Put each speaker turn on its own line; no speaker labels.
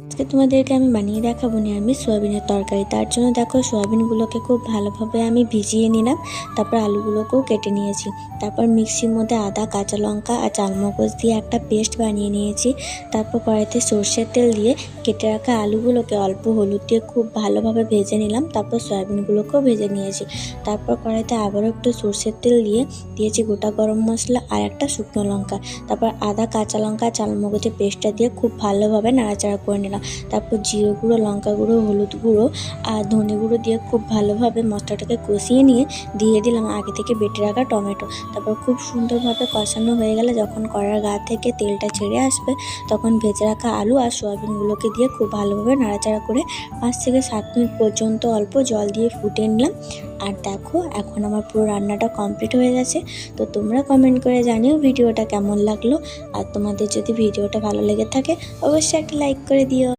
আজকে তোমাদেরকে আমি বানিয়ে দেখাবো নিরামিষ সোয়াবিনের তরকারি। তার জন্য দেখো সোয়াবিনগুলোকে খুব ভালোভাবে আমি ভিজিয়ে নিলাম, তারপর আলুগুলোকেও কেটে নিয়েছি। তারপর মিক্সির মধ্যে আদা, কাঁচা লঙ্কা আর চালমগজ দিয়ে একটা পেস্ট বানিয়ে নিয়েছি। তারপর কড়াইতে সর্ষের তেল দিয়ে কেটে রাখা আলুগুলোকে অল্প হলুদ দিয়ে খুব ভালোভাবে ভেজে নিলাম। তারপর সয়াবিনগুলোকেও ভেজে নিয়েছি। তারপর কড়াইতে আবারও একটু সর্ষের তেল দিয়ে দিয়েছি গোটা গরম মশলা আর একটা শুকনো লঙ্কা। তারপর আদা, কাঁচা লঙ্কা, চালমগজের পেস্টটা দিয়ে খুব ভালোভাবে নাড়াচাড়া করে নিলাম। তারপর জিরে গুঁড়ো, লঙ্কা গুঁড়ো, হলুদ গুঁড়ো আর ধনে গুঁড়ো দিয়ে খুব ভালোভাবে মশলাটাকে কষিয়ে নিয়ে দিয়ে দিলাম আগে থেকে বেটে রাখা টমেটো। তারপর খুব সুন্দরভাবে কষানো হয়ে গেলে যখন কড়ার গা থেকে তেলটা ছেড়ে আসবে, তখন ভেজে রাখা আলু আর সোয়াবিনগুলোকে দিয়ে খুব ভালোভাবে নাড়াচাড়া করে 5 থেকে 7 মিনিট পর্যন্ত অল্প জল দিয়ে ফুটিয়ে নিলাম। আর দেখো এখন আমার পুরো রান্নাটা কমপ্লিট হয়ে গেছে। তো তোমরা কমেন্ট করে জানিও ভিডিওটা কেমন লাগলো। আর তোমাদের যদি ভিডিওটা ভালো লেগে থাকে অবশ্যই একটা লাইক করে দিও।